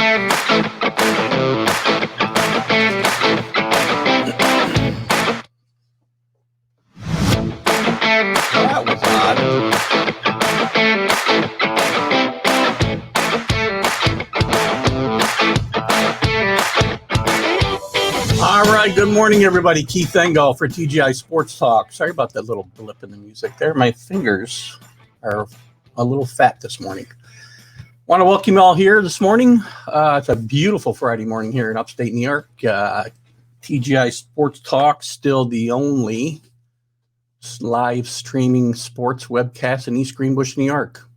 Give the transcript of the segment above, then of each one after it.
That was odd. All right, good morning, everybody. Keith Engel for TGI Sports Talk. Sorry about that little blip in the music there. My fingers are a little fat this morning. Want to welcome you all here this morning. It's a beautiful Friday morning here in upstate New York. TGI Sports Talk, still the only live streaming sports webcast in East Greenbush, New York.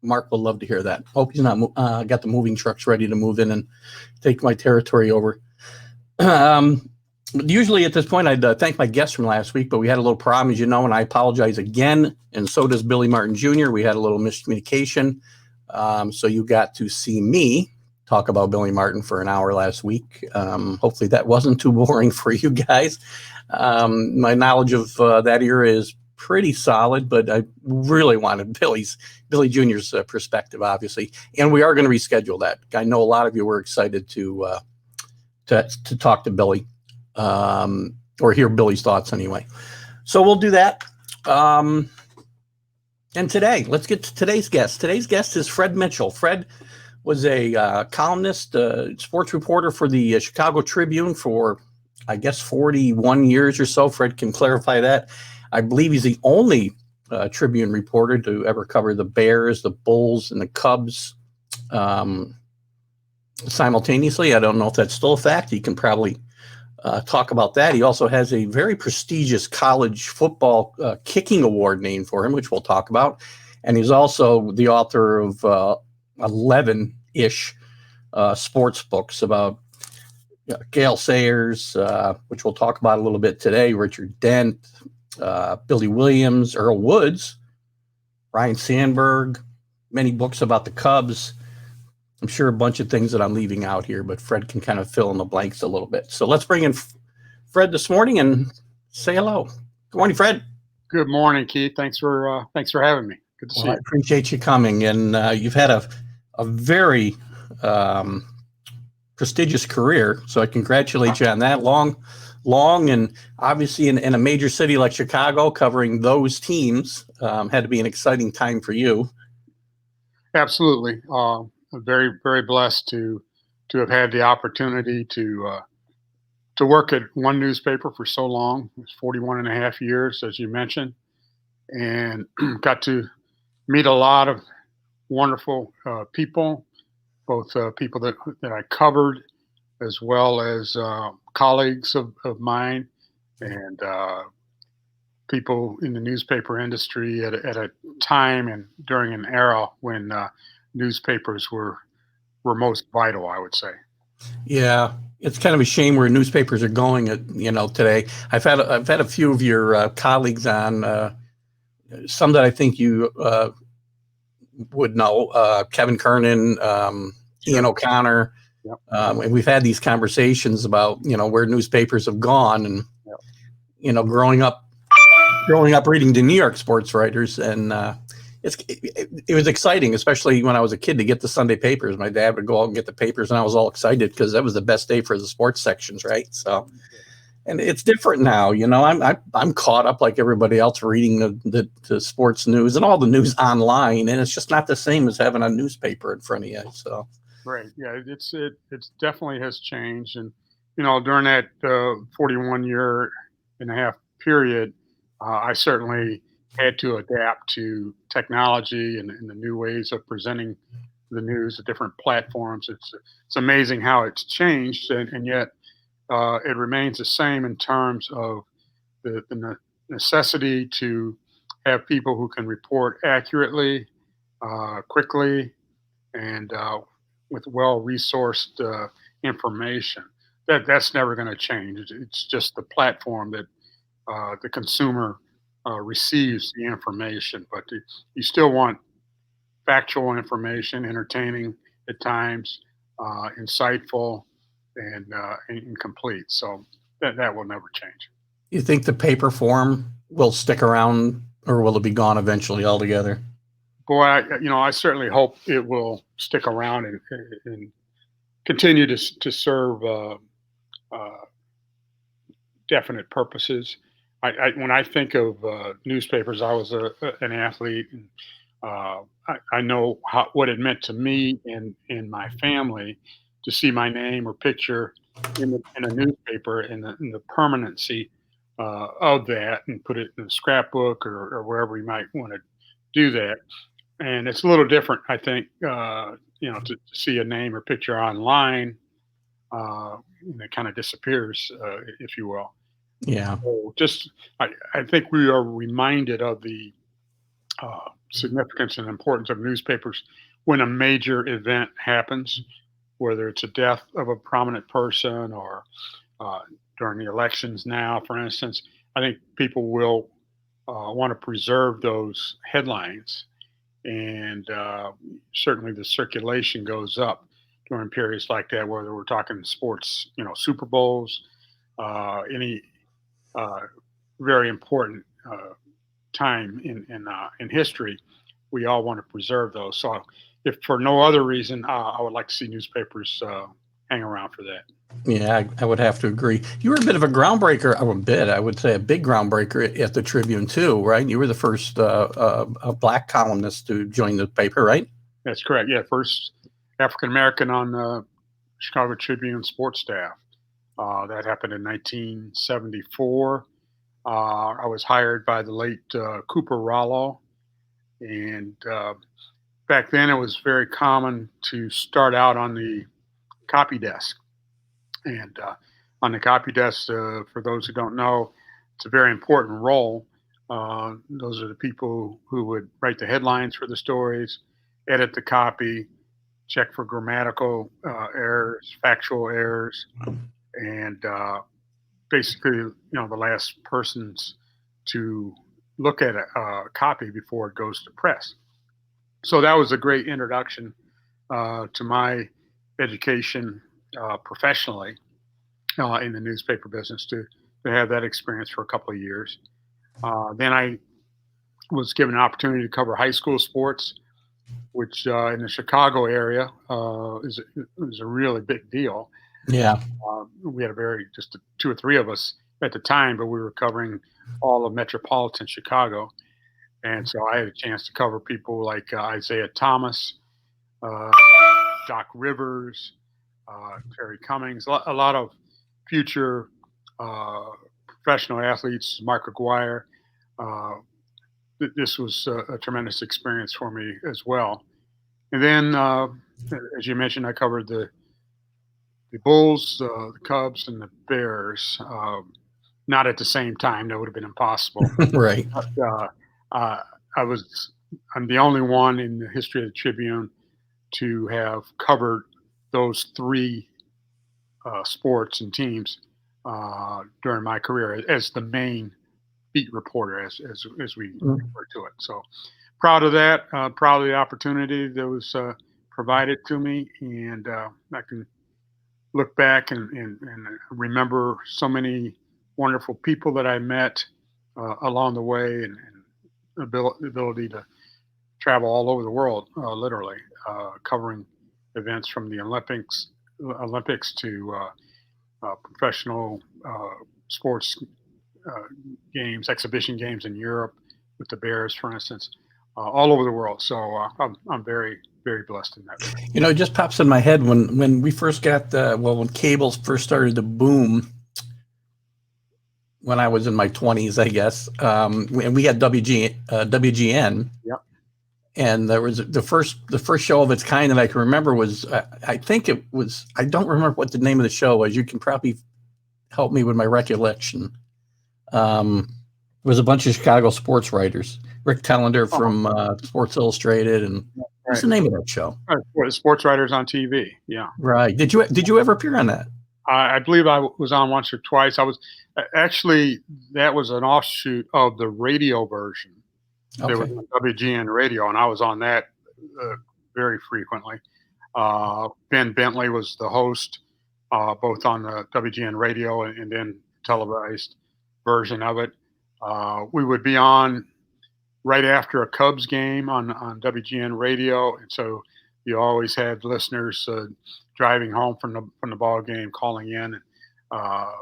Mark will love to hear that. Hope he's not got the moving trucks ready to move in and take my territory over. Usually at this point, I'd thank my guests from last week, but we had a little problem, as you know, and I apologize again. And so does Billy Martin Jr. We had a little miscommunication. So you got to see me talk about Billy Martin for an hour last week. Hopefully that wasn't too boring for you guys. My knowledge of that era is pretty solid, but I really wanted Billy Jr.'s perspective, obviously. And we are going to reschedule that. I know a lot of you were excited to talk to Billy, or hear Billy's thoughts anyway. So we'll do that. And today, let's get to today's guest. Today's guest is Fred Mitchell. Fred was a columnist, sports reporter for the Chicago Tribune for, I guess, 41 years or so. Fred can clarify that. I believe he's the only Tribune reporter to ever cover the Bears, the Bulls, and the Cubs simultaneously. I don't know if that's still a fact. He can probably talk about that. He also has a very prestigious college football kicking award named for him, which we'll talk about. And he's also the author of 11-ish sports books about Gale Sayers, which we'll talk about a little bit today, Richard Dent, Billy Williams, Earl Woods, Ryan Sandberg, many books about the Cubs. I'm sure a bunch of things that I'm leaving out here, but Fred can kind of fill in the blanks a little bit. So let's bring in Fred this morning and say hello. Good morning, Fred. Good morning, Keith. Thanks for having me. Good to see you. I appreciate you coming. And you've had a very prestigious career, so I congratulate you on that. Long, and obviously in a major city like Chicago, covering those teams had to be an exciting time for you. Absolutely. I'm very, very blessed to have had the opportunity to work at one newspaper for so long. It was 41 and a half years, as you mentioned, and got to meet a lot of wonderful people, both people that I covered, as well as colleagues of mine, and people in the newspaper industry at a time and during an era when newspapers were most vital, I would say. Yeah, it's kind of a shame where newspapers are going. Today. I've had a few of your colleagues on, some that I think you would know, Kevin Kernan, Ian O'Connor, yep. And we've had these conversations about where newspapers have gone, and yep. Growing up reading the New York Sportswriters, and it was exciting, especially when I was a kid, to get the Sunday papers. My dad would go out and get the papers, and I was all excited because that was the best day for the sports sections, right? So, and it's different now. I'm caught up like everybody else reading the sports news and all the news online, and it's just not the same as having a newspaper in front of you. So, right, yeah, it definitely has changed, and during that 41 year and a half period, I certainly had to adapt to technology and the new ways of presenting the news, the different platforms. It's amazing how it's changed, and yet it remains the same in terms of the necessity to have people who can report accurately, quickly, and with well-resourced information. That's never going to change. It's just the platform that the consumer receives the information, but you still want factual information, entertaining at times, insightful, and complete. So that will never change. You think the paper form will stick around, or will it be gone eventually altogether? Boy, I certainly hope it will stick around and continue to serve uh, definite purposes. When I think of newspapers, I was an athlete, and I know what it meant to me and my family to see my name or picture in a newspaper, and the permanency of that, and put it in a scrapbook or wherever you might want to do that. And it's a little different, I think, to see a name or picture online, and it kind of disappears, if you will. Yeah. So I think we are reminded of the significance and importance of newspapers when a major event happens, whether it's a death of a prominent person or uh, during the elections now, for instance. I think people will want to preserve those headlines, and certainly the circulation goes up during periods like that, whether we're talking sports, Super Bowls, any uh, very important time in history. We all want to preserve those. So, if for no other reason, I would like to see newspapers hang around for that. Yeah, I would have to agree. You were a bit of a groundbreaker, or a bit, I would say a big groundbreaker at the Tribune too, right? You were the first black columnist to join the paper, right? That's correct. Yeah, first African American on the Chicago Tribune sports staff. That happened in 1974. I was hired by the late Cooper Rollo, and back then it was very common to start out on the copy desk. And on the copy desk, for those who don't know, it's a very important role. Those are the people who would write the headlines for the stories, edit the copy, check for grammatical errors, factual errors, and basically, the last persons to look at a copy before it goes to press. So that was a great introduction to my education professionally in the newspaper business to have that experience for a couple of years. Then I was given an opportunity to cover high school sports, which in the Chicago area is a really big deal. Yeah. We had just two or three of us at the time, but we were covering all of metropolitan Chicago. And so I had a chance to cover people like Isaiah Thomas, uh, Doc Rivers, Terry Cummings, a lot of future uh, professional athletes, Mark Aguirre. Uh, this was a tremendous experience for me as well. And then, as you mentioned, I covered the Bulls, the Cubs, and the Bears. Not at the same time; that would have been impossible. Right. But, uh, I was I'm the only one in the history of the Tribune to have covered those three sports and teams during my career as the main beat reporter, as we refer to it. So proud of that. Proud of the opportunity that was provided to me, and I can look back and remember so many wonderful people that I met along the way, and ability to travel all over the world, literally covering events from the Olympics to professional sports games, exhibition games in Europe with the Bears, for instance, all over the world. So I'm very, very blessed in that. It just pops in my head when we first got when cables first started to boom. When I was in my 20s, I guess, and we had WGN. Yep. And there was the first show of its kind that I can remember was I think it was, I don't remember what the name of the show was. You can probably help me with my recollection. It was a bunch of Chicago sports writers. Rick Tellender from Sports Illustrated, and what's the name of that show? Sportswriters on TV. Yeah. Right. Did you ever appear on that? I believe I was on once or twice. I was actually, that was an offshoot of the radio version. There was on WGN radio, and I was on that very frequently. Ben Bentley was the host, both on the WGN radio and then televised version of it. We would be on right after a Cubs game on WGN radio, and so You always had listeners driving home from the ball game, calling in uh,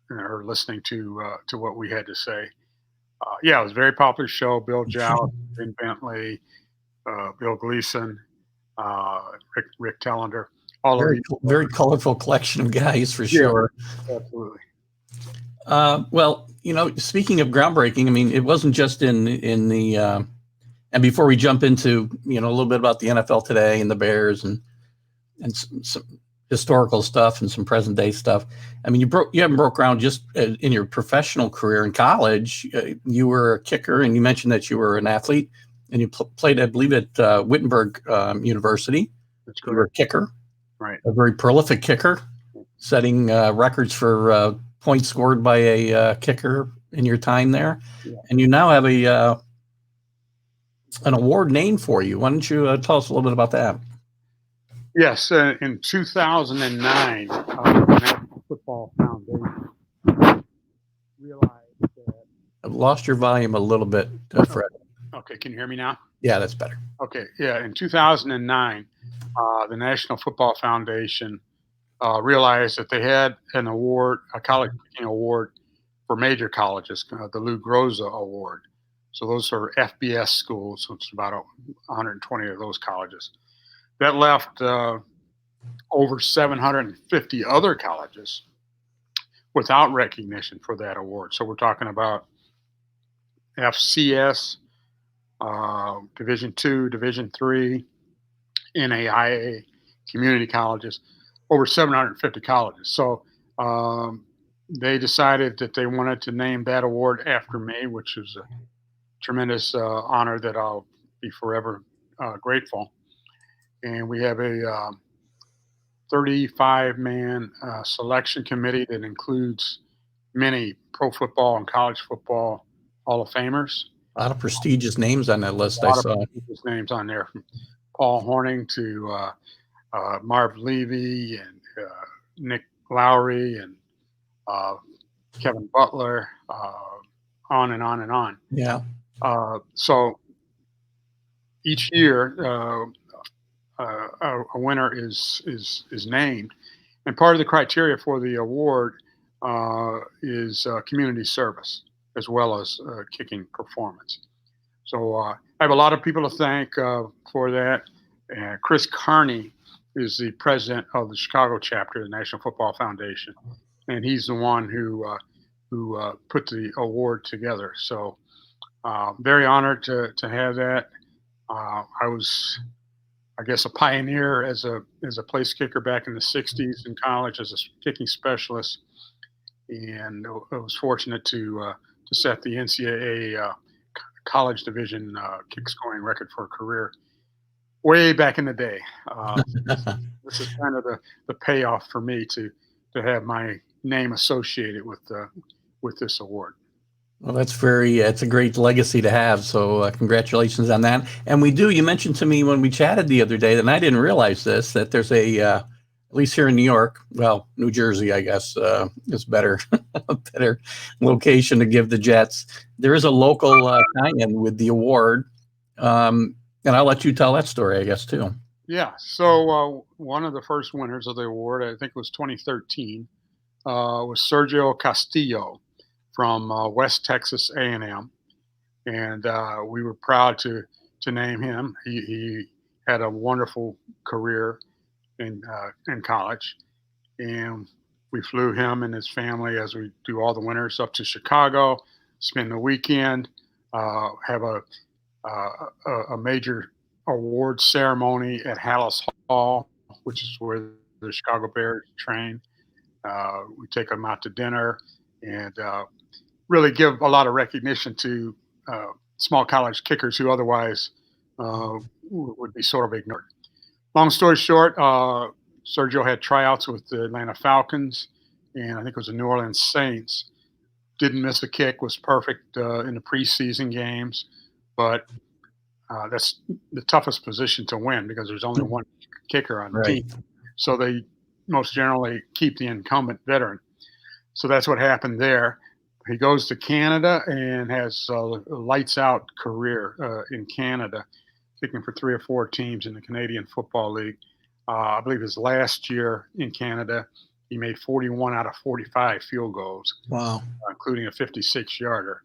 or listening to what we had to say. Yeah, it was a very popular show. Bill Joust, Ben Bentley, Bill Gleason, uh, Rick Tellender, all of Very, these. very colorful collection of guys for Yeah, sure. absolutely. Well, speaking of groundbreaking, I mean, it wasn't just in the and before we jump into a little bit about the NFL today and the Bears and some historical stuff and some present day stuff. I mean, you haven't broke ground just in your professional career in college. You were a kicker, and you mentioned that you were an athlete, and you played, I believe, at Wittenberg University. That's You were a correct. kicker, Right. a very prolific kicker, setting records for points scored by a kicker in your time there. Yeah. And you now have an award named for you. Why don't you tell us a little bit about that? Yes, in 2009, the National Football Foundation realized that. I've lost your volume a little bit, Fred. Okay, can you hear me now? Yeah, that's better. Okay, yeah. In 2009, the National Football Foundation realized that they had an award, a college kicking award for major colleges, the Lou Groza Award. So those are FBS schools, which is about 120 of those colleges. That left over 750 other colleges without recognition for that award. So we're talking about FCS, Division II, Division III, NAIA, community colleges, over 750 colleges. So they decided that they wanted to name that award after me, which is a tremendous honor that I'll be forever grateful. And we have a 35-man selection committee that includes many pro football and college football Hall of Famers. A lot of prestigious names on that list, A I lot saw. of prestigious names on there, from Paul Horning to Marv Levy and Nick Lowry and Kevin Butler, on and on and on. Yeah. So each year, a winner is named, and part of the criteria for the award is community service as well as kicking performance. So I have a lot of people to thank for that. Chris Carney is the president of the Chicago chapter of the National Football Foundation, and he's the one who put the award together. So very honored to have that. I was, I guess, a pioneer as a place kicker back in the '60s in college as a kicking specialist, and I was fortunate to set the NCAA college division kick scoring record for a career way back in the day. This is kind of the payoff for me to have my name associated with this award. Well, it's a great legacy to have. So congratulations on that. And you mentioned to me when we chatted the other day, and I didn't realize this, that there's at least here in New York, well, New Jersey, I guess, is better, a better location to give the Jets. There is a local tie-in with the award. And I'll let you tell that story, I guess, too. Yeah. So one of the first winners of the award, I think it was 2013, was Sergio Castillo from West Texas A&M, and we were proud to name him. He had a wonderful career in college, and we flew him and his family, as we do all the winners, up to Chicago, spend the weekend, have a major award ceremony at Hallis Hall, which is where the Chicago Bears train. We take them out to dinner and really give a lot of recognition to small college kickers who otherwise would be sort of ignored. Long story short, Sergio had tryouts with the Atlanta Falcons, and I think it was the New Orleans Saints. Didn't miss a kick, was perfect in the preseason games, but that's the toughest position to win because there's only one kicker on the team. So they most generally keep the incumbent veteran. So that's what happened there. He goes to Canada and has a lights out career in Canada. kicking for 3 or 4 teams in the Canadian Football League. I believe his last year in Canada, he made 41 out of 45 field goals, Wow. Including a 56-yarder.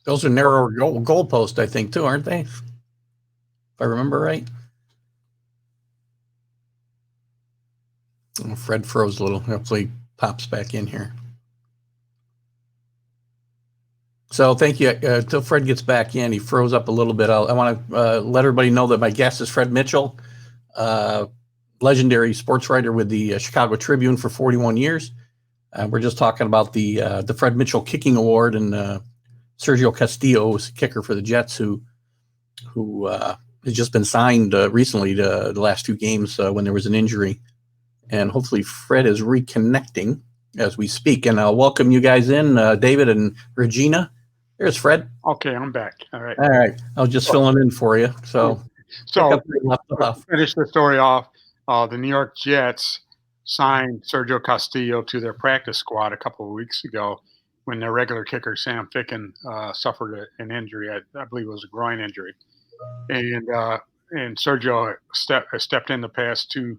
Those are narrow goalposts, I think, too, aren't they? If I remember right. Oh, Fred froze a little. Hopefully he pops back in here. So thank you. Till Fred gets back in, he froze up a little bit. I want to let everybody know that my guest is Fred Mitchell, legendary sports writer with the Chicago Tribune for 41 years. We're just talking about the Fred Mitchell Kicking Award, and Sergio Castillo was a kicker for the Jets who has just been signed recently to the last 2 games when there was an injury. And hopefully Fred is reconnecting as we speak. And I'll welcome you guys in, David and Regina. There's Fred. Okay, I'm back. All right. All right. I was just filling in for you. So finish the story off. The New York Jets signed Sergio Castillo to their practice squad a couple of weeks ago when their regular kicker, Sam Ficken, suffered an injury. I believe it was a groin injury. And Sergio has stepped in the past 2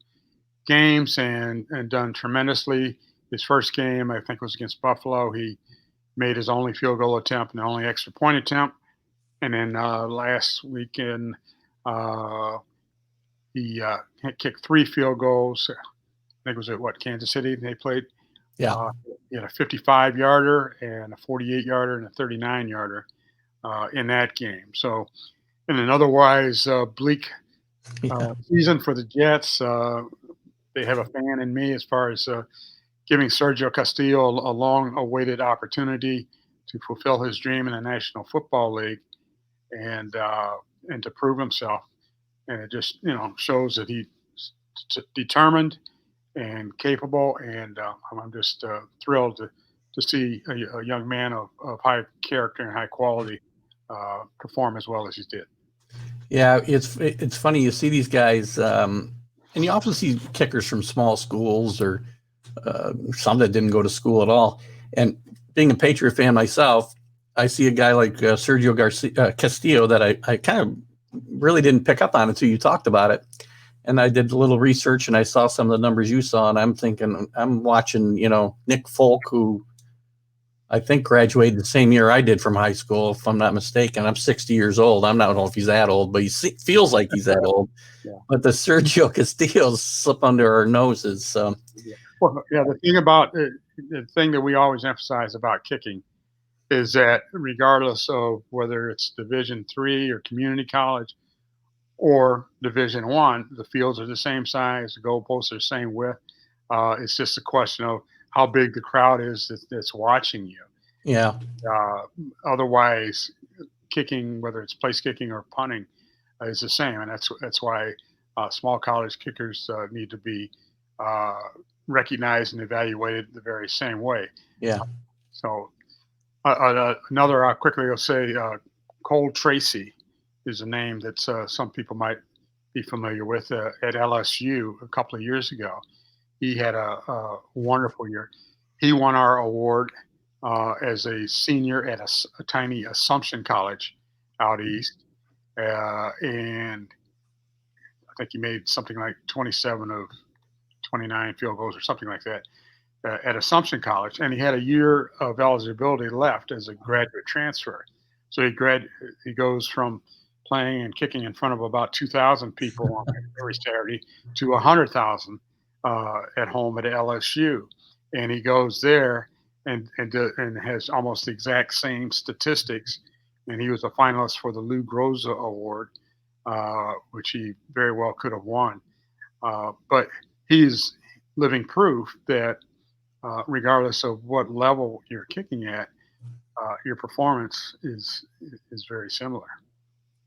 games and done tremendously. His first game, I think, was against Buffalo. He made his only field goal attempt and the only extra point attempt. And then last weekend, he kicked 3 field goals. I think it was at Kansas City they played. Yeah. He had a 55-yarder and a 48-yarder and a 39-yarder in that game. So in an otherwise bleak season for the Jets, they have a fan in me as far as giving Sergio Castillo a long-awaited opportunity to fulfill his dream in the National Football League and to prove himself. And it just shows that he's determined and capable. And I'm just thrilled to see a young man of high character and high quality perform as well as he did. Yeah, it's funny. You see these guys, and you often see kickers from small schools or some that didn't go to school at all. And being a Patriot fan myself, I see a guy like Sergio Castillo that I kind of really didn't pick up on until you talked about it. And I did a little research and I saw some of the numbers you saw, and I'm thinking, I'm watching, Nick Folk, who I think graduated the same year I did from high school, if I'm not mistaken. I'm 60 years old. I don't know if he's that old, but he feels like he's that old. Yeah. But the Sergio Castillos slip under our noses. So. Well, yeah, the thing that we always emphasize about kicking is that regardless of whether it's Division III or community college or Division I, the fields are the same size, the goalposts are the same width. It's just a question of how big the crowd is that's watching you. Yeah. Otherwise, kicking, whether it's place kicking or punting, is the same, and that's why small college kickers need to be recognized and evaluated the very same way. Yeah. So another quickly I'll say Cole Tracy is a name that some people might be familiar with at LSU a couple of years ago. He had a wonderful year. He won our award as a senior at a tiny Assumption College out east, and I think he made something like 27 of 29 field goals or something like that at Assumption College, and he had a year of eligibility left as a graduate transfer. So he goes from playing and kicking in front of about 2,000 people on every Saturday to 100,000 at home at LSU, and he goes there and has almost the exact same statistics. And he was a finalist for the Lou Groza Award, which he very well could have won. But he's living proof that regardless of what level you're kicking at, your performance is very similar.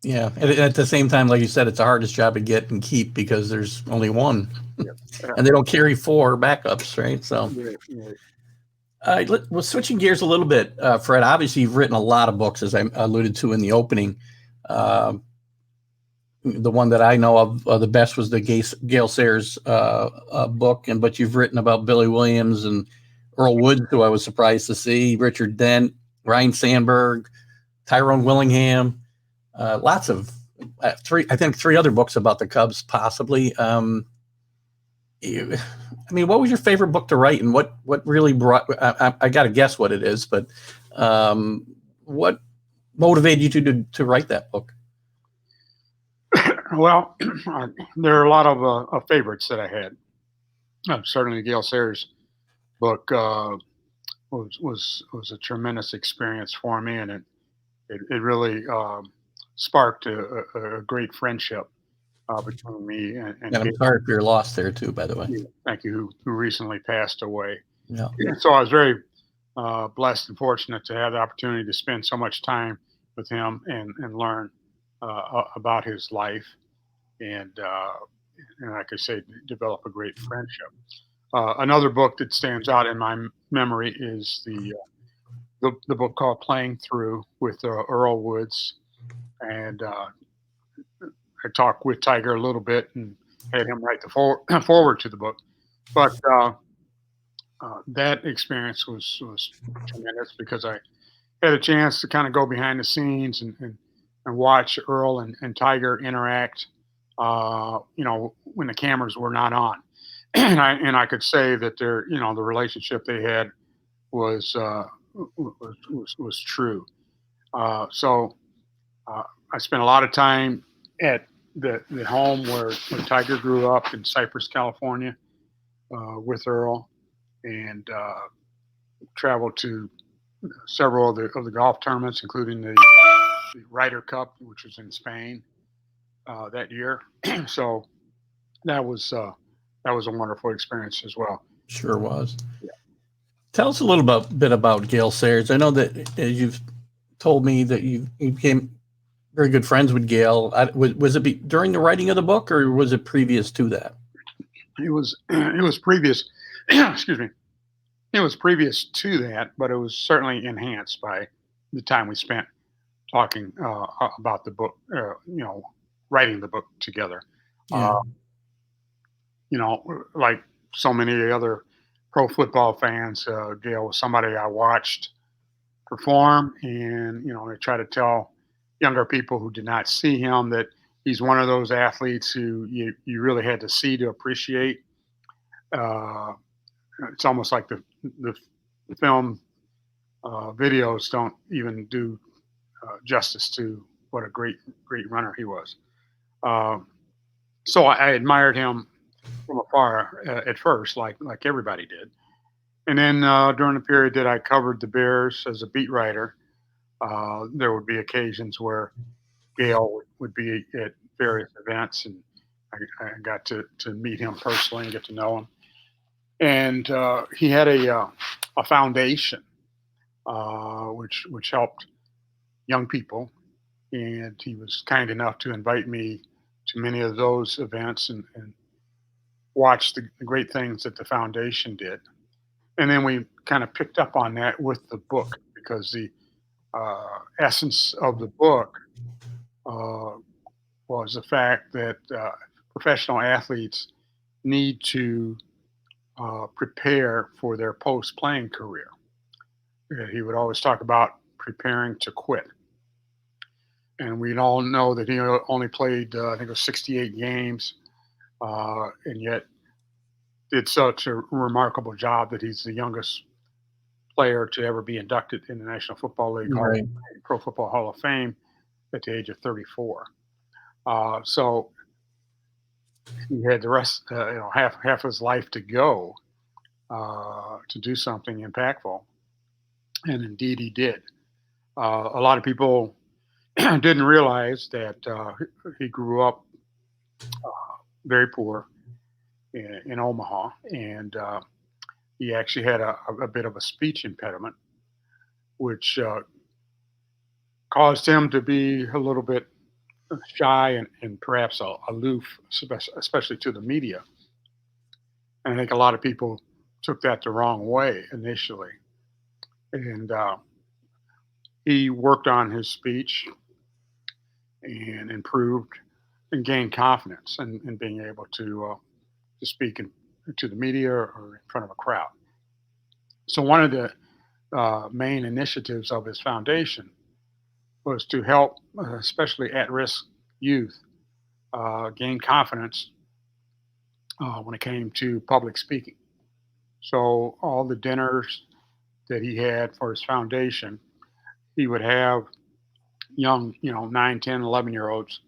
Yeah, and at the same time, like you said, it's the hardest job to get and keep because there's only one, and they don't carry 4 backups, right? So, well, switching gears a little bit, Fred. Obviously, you've written a lot of books, as I alluded to in the opening. The one that I know of the best was the Gale Sayers book, but you've written about Billy Williams and Earl Woods, who I was surprised to see, Richard Dent, Ryan Sandberg, Tyrone Willingham, lots of I think three other books about the Cubs, possibly. What was your favorite book to write, and what really brought? I got to guess what it is, but what motivated you to write that book? Well, there are a lot of favorites that I had. Certainly, Gale Sayers' book was a tremendous experience for me, and it really sparked a great friendship between me and And I'm Gale. sorry for your loss there too, by the way. Thank you, who recently passed away. Yeah. So I was very blessed and fortunate to have the opportunity to spend so much time with him and learn about his life, and like I say, develop a great friendship. Another book that stands out in my memory is the book called Playing Through with Earl Woods, and I talked with Tiger a little bit and had him write the forward to the book. But that experience was tremendous because I had a chance to kind of go behind the scenes and watch Earl and Tiger interact. When the cameras were not on, and I could say that the relationship they had was was true. So I spent a lot of time at the home where Tiger grew up in Cypress, California, with Earl, and traveled to several of the golf tournaments, including the Ryder Cup, which was in Spain that year. So that was a wonderful experience as well. Sure was. Yeah. Tell us a little bit about Gale Sayers. I know that you've told me that you became very good friends with Gale. Was it during the writing of the book, or was it previous to that? It was previous. Excuse me. It was previous to that, but it was certainly enhanced by the time we spent talking about the book. Writing the book together. Yeah. Like so many other pro football fans, Gale was somebody I watched perform, and I try to tell younger people who did not see him that he's one of those athletes who you really had to see to appreciate. It's almost like the film videos don't even do justice to what a great runner he was. So I admired him from afar at first, like everybody did. And then during the period that I covered the Bears as a beat writer, there would be occasions where Gale would be at various events, and I got to meet him personally and get to know him. And he had a foundation which helped young people, and he was kind enough to invite me to many of those events and watch the great things that the foundation did. And then we kind of picked up on that with the book, because the essence of the book was the fact that professional athletes need to prepare for their post-playing career. He would always talk about preparing to quit. And we all know that he only played, I think it was 68 games, and yet did such a remarkable job that he's the youngest player to ever be inducted in the National Football League Right. Pro Football Hall of Fame at the age of 34. So he had the rest, half his life to go to do something impactful, and indeed he did. A lot of people didn't realize that he grew up very poor in Omaha, and he actually had a bit of a speech impediment, which caused him to be a little bit shy and perhaps aloof, especially to the media. And I think a lot of people took that the wrong way initially. And he worked on his speech and improved and gained confidence in being able to speak to the media or in front of a crowd. So one of the main initiatives of his foundation was to help especially at-risk youth, gained confidence when it came to public speaking. So all the dinners that he had for his foundation, he would have young, 9, 10, 11 year olds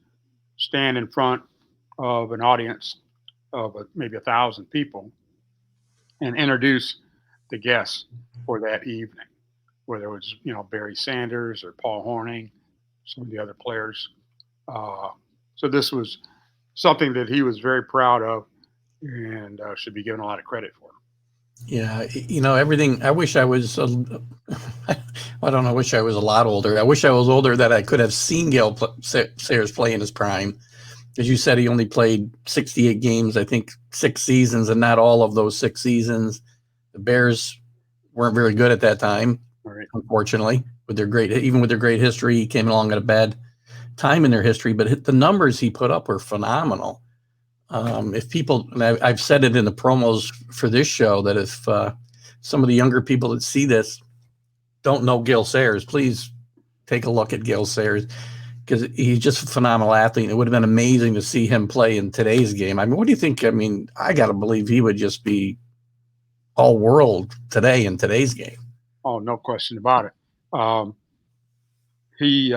stand in front of an audience of maybe 1,000 people and introduce the guests for that evening, whether it was, Barry Sanders or Paul Hornung, some of the other players. Uh, so this was something that he was very proud of and should be given a lot of credit for. Yeah, everything. I wish I was. I don't know. I wish I was a lot older. I wish I was older that I could have seen Gale Sayers play in his prime. As you said, he only played 68 games. I think 6 seasons, and not all of those 6 seasons. The Bears weren't very good at that time, Right. Unfortunately. With their great history, he came along at a bad time in their history. But the numbers he put up were phenomenal. If people, and I've said it in the promos for this show, that if some of the younger people that see this don't know Gale Sayers, please take a look at Gale Sayers, because he's just a phenomenal athlete. It would have been amazing to see him play in today's game. I mean, what do you think? I mean, I got to believe he would just be all world today in today's game. Oh, no question about it. He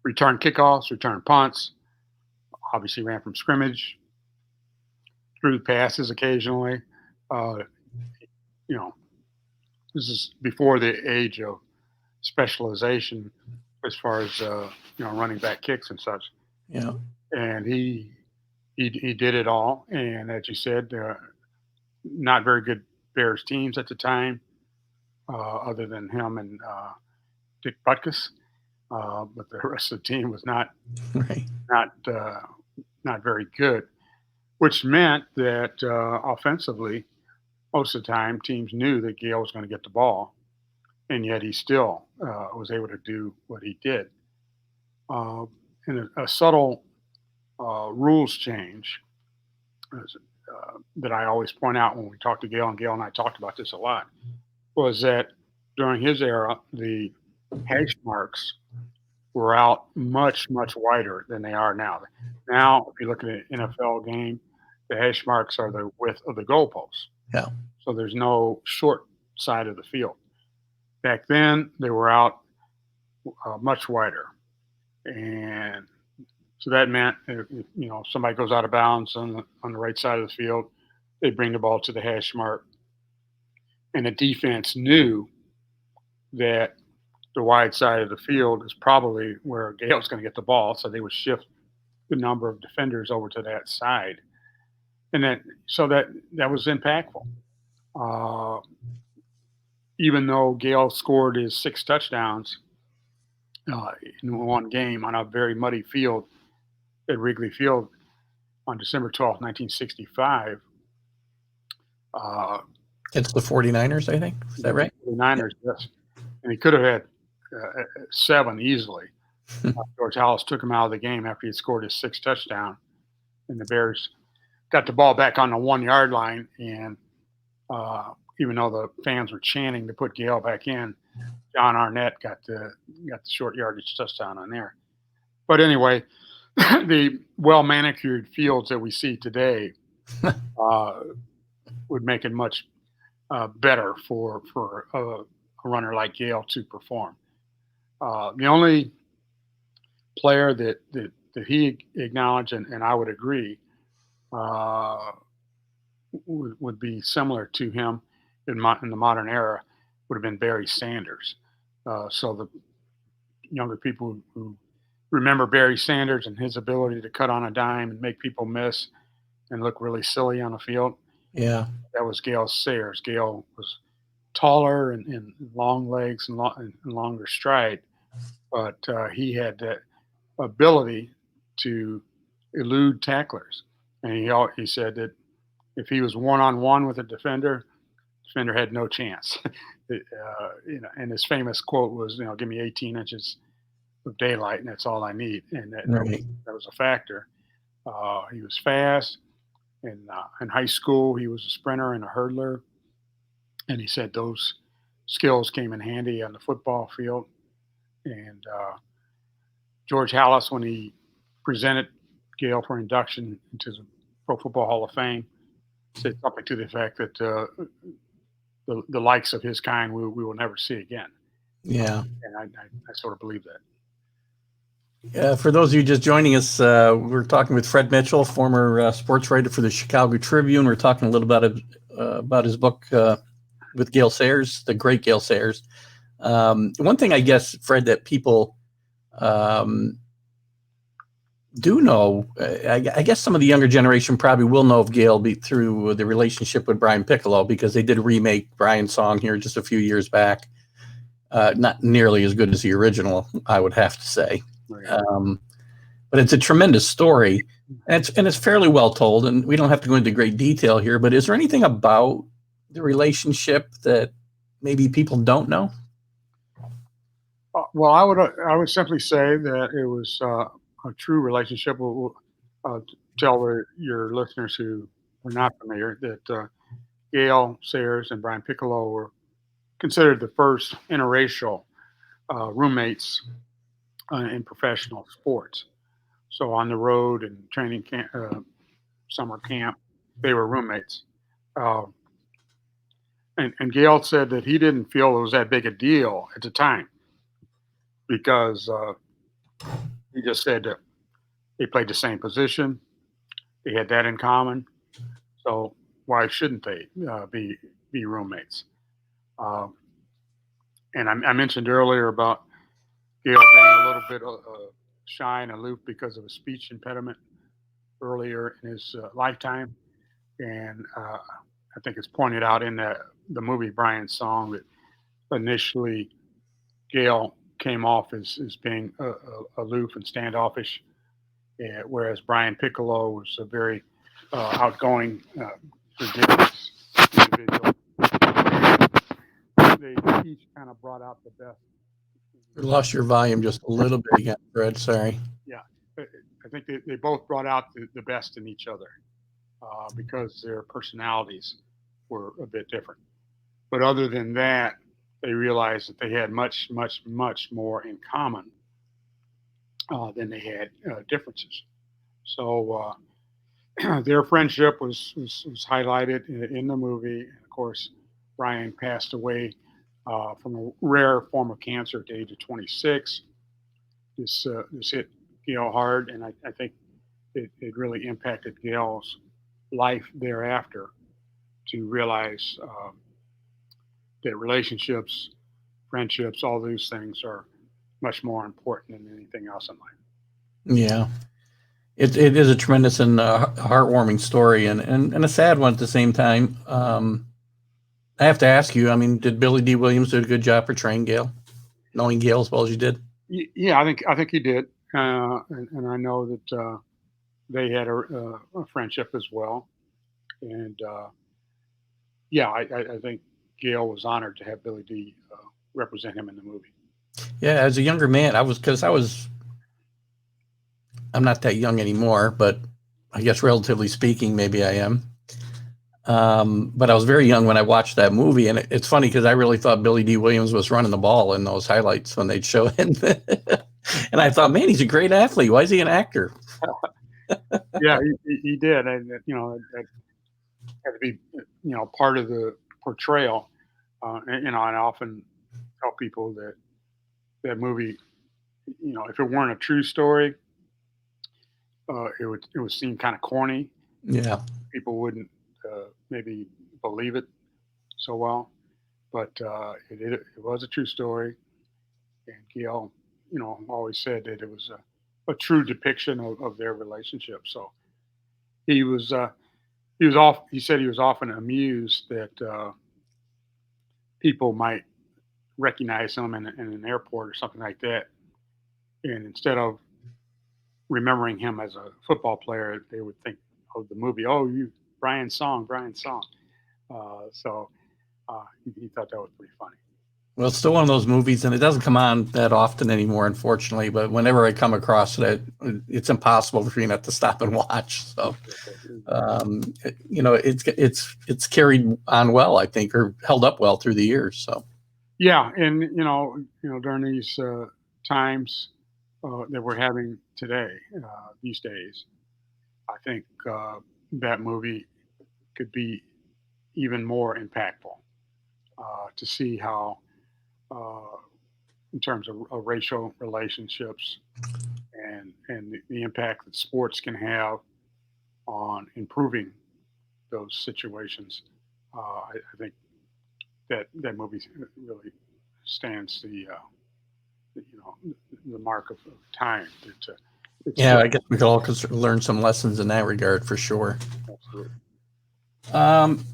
returned kickoffs, returned punts, obviously ran from scrimmage, threw passes occasionally. Uh, you know, this is before the age of specialization as far as running back kicks and such. Yeah, And he did it all. And as you said, not very good Bears teams at the time, other than him and Dick Butkus. But the rest of the team was not right. not very good, which meant that offensively, most of the time, teams knew that Gale was going to get the ball, and yet he still was able to do what he did. And a subtle rules change that I always point out when we talk to Gale, and Gale and I talked about this a lot, was that during his era, the hash marks were out much, much wider than they are now. Now, if you look at an NFL game, the hash marks are the width of the goalposts. Yeah. So there's no short side of the field. Back then, they were out much wider. And so that meant, if somebody goes out of bounds on the right side of the field, they bring the ball to the hash mark. And the defense knew that the wide side of the field is probably where Gale's going to get the ball, so they would shift the number of defenders over to that side, and that was impactful. Even though Gale scored his 6 touchdowns in one game on a very muddy field at Wrigley Field on December 12th, 1965. It's the 49ers, I think. Is that right? 49ers, yes. And he could have had 7 easily. George Halas took him out of the game after he had scored his 6th touchdown, and the Bears got the ball back on the 1-yard line. And even though the fans were chanting to put Gale back in, John Arnett got the short yardage touchdown on there. But anyway, the well manicured fields that we see today would make it much better for a runner like Gale to perform. The only player that he acknowledged, and I would agree, would be similar to him in the modern era, would have been Barry Sanders. So the younger people who remember Barry Sanders and his ability to cut on a dime and make people miss and look really silly on the field. Yeah. That was Gale Sayers. Gale was taller and long legs and longer stride, but he had that ability to elude tacklers. And he said that if he was one-on-one with a defender had no chance. And his famous quote was, give me 18 inches of daylight and that's all I need. And that was a factor. He was fast. In high school, he was a sprinter and a hurdler. And he said those skills came in handy on the football field. And George Hallis, when he presented Gale for induction into the Pro Football Hall of Fame, said something to the effect that the likes of his kind we will never see again. Yeah. And I sort of believe that. For those of you just joining us, we're talking with Fred Mitchell, former sports writer for the Chicago Tribune. We're talking a little about his book with Gale Sayers, the great Gale Sayers. One thing, I guess, Fred, that people do know, I guess some of the younger generation probably will know of Gale through the relationship with Brian Piccolo, because they did remake Brian's song here just a few years back. Not nearly as good as the original, I would have to say. Right. But it's a tremendous story, and it's fairly well told, and we don't have to go into great detail here, but is there anything about the relationship that maybe people don't know? Well, I would simply say that it was a true relationship. We'll tell your listeners who were not familiar that Gale Sayers and Brian Piccolo were considered the first interracial roommates in professional sports. So on the road and training camp, summer camp, they were roommates. And Gale said that he didn't feel it was that big a deal at the time, because he just said that they played the same position, they had that in common. So why shouldn't they be roommates? And I mentioned earlier about Gale being a little bit shy and aloof because of a speech impediment earlier in his lifetime, and I think it's pointed out in the movie Brian's Song that initially Gale came off as being aloof and standoffish, whereas Brian Piccolo was a very outgoing, gregarious individual. They each kind of brought out the best. You lost your volume just a little bit again, Fred. Sorry. Yeah, I think they both brought out the best in each other because their personalities were a bit different. But other than that, they realized that they had much, much, much more in common than they had differences. So their friendship was highlighted in the movie. And of course, Brian passed away from a rare form of cancer at the age of 26. This hit Gale hard, and I think it really impacted Gale's life thereafter to realize that relationships, friendships, all these things are much more important than anything else in life. Yeah. It is a tremendous and heartwarming story, and a sad one at the same time. I have to ask you, I mean, did Billy D. Williams do a good job portraying Gale, knowing Gale as well as you did? Yeah, I think he did, and I know that they had a friendship as well, and yeah, I think Gale was honored to have Billy D. Represent him in the movie. Yeah, as a younger man, I'm not that young anymore, but I guess relatively speaking, maybe I am. But I was very young when I watched that movie, and it's funny because I really thought Billy D. Williams was running the ball in those highlights when they'd show it. And I thought, man, he's a great athlete. Why is he an actor? Yeah, he did, and that had to be part of the portrayal. And I often tell people that movie, if it weren't a true story, it would seem kind of corny. Yeah, people wouldn't maybe believe it so well, but it was a true story, and Gale, always said that it was a true depiction of their relationship. So he was he said he was often amused that people might recognize him in an airport or something like that, and instead of remembering him as a football player, they would think of the movie. Oh, Brian's Song. So he thought that was pretty funny. Well, it's still one of those movies, and it doesn't come on that often anymore, unfortunately. But whenever I come across it, it's impossible for me not to stop and watch. So, it's carried on well, I think, or held up well through the years. So, yeah, and during these times, that we're having today, these days. I think that movie could be even more impactful to see how, uh, in terms of racial relationships and the impact that sports can have on improving those situations. I think that movie really stands the mark of time. It's Yeah, I still guess we could all learn some lessons in that regard for sure. absolutely. Um,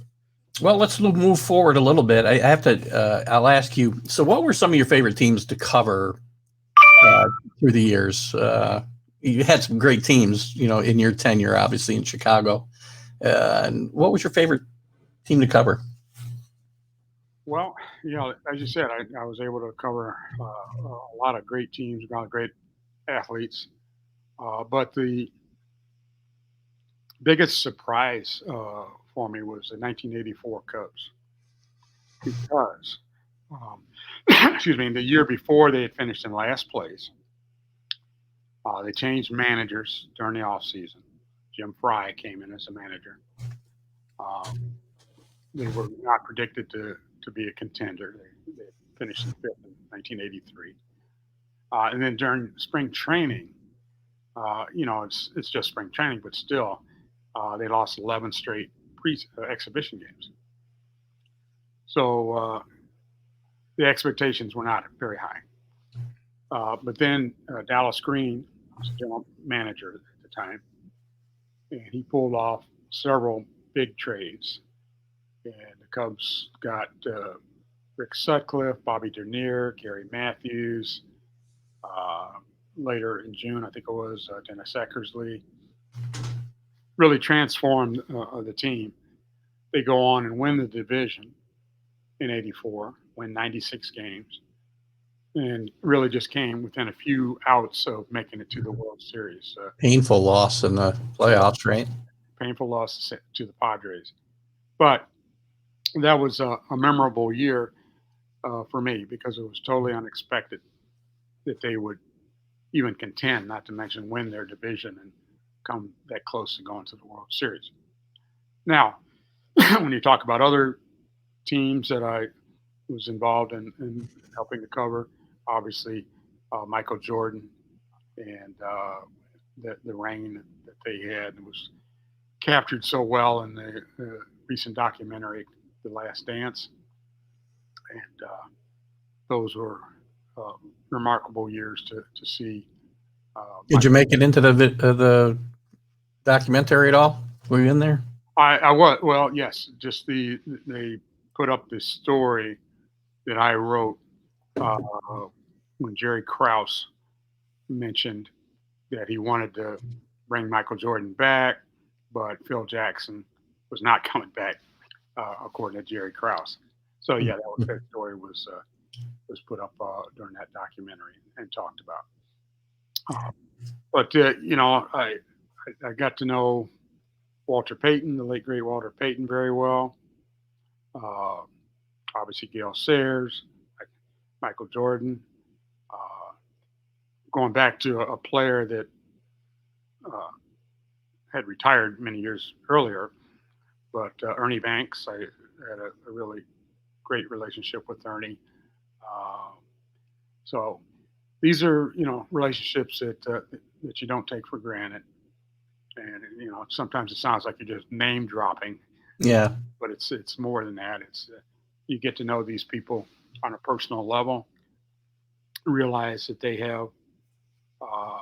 well, let's move forward a little bit. I have to. I'll ask you. So, what were some of your favorite teams to cover through the years? You had some great teams, in your tenure, obviously in Chicago. And what was your favorite team to cover? Well, as you said, I was able to cover a lot of great teams, a lot of great athletes. But the biggest surprise for me was the 1984 Cubs because, um, excuse me, the year before they had finished in last place, they changed managers during the offseason. Jim Fry came in as a manager. Um, they were not predicted to be a contender. They finished in fifth in 1983. And then during spring training, it's just spring training, but still, they lost 11 straight exhibition games. So the expectations were not very high. But then Dallas Green was the general manager at the time, and he pulled off several big trades. And the Cubs got Rick Sutcliffe, Bobby Dernier, Gary Matthews. Uh, Later in June, I think it was Dennis Eckersley. Really transformed the team. They go on and win the division in '84, win 96 games, and really just came within a few outs of making it to the World Series. Painful loss in the playoffs, right? Painful loss to the Padres. But that was a memorable year for me because it was totally unexpected that they would even contend, not to mention win their division and come that close to going to the World Series. Now, when you talk about other teams that I was involved in helping to cover, obviously Michael Jordan and the reign that they had was captured so well in the recent documentary, The Last Dance. And those were uh, remarkable years to see. Did you make it into the documentary at all? Were you in there? I was, well, yes, just they put up this story that I wrote uh, when Jerry Krause mentioned that he wanted to bring Michael Jordan back, but Phil Jackson was not coming back, according to Jerry Krause. So yeah, that story was put up during that documentary and talked about. But I got to know Walter Payton, the late great Walter Payton, very well. Uh, Obviously, Gale Sayers, Michael Jordan. Uh, Going back to a player that uh, had retired many years earlier, but Ernie Banks, I had a really great relationship with Ernie. Uh, so these are relationships that you don't take for granted, and sometimes it sounds like you're just name dropping, Yeah. but it's more than that. It's you get to know these people on a personal level, realize that they have uh,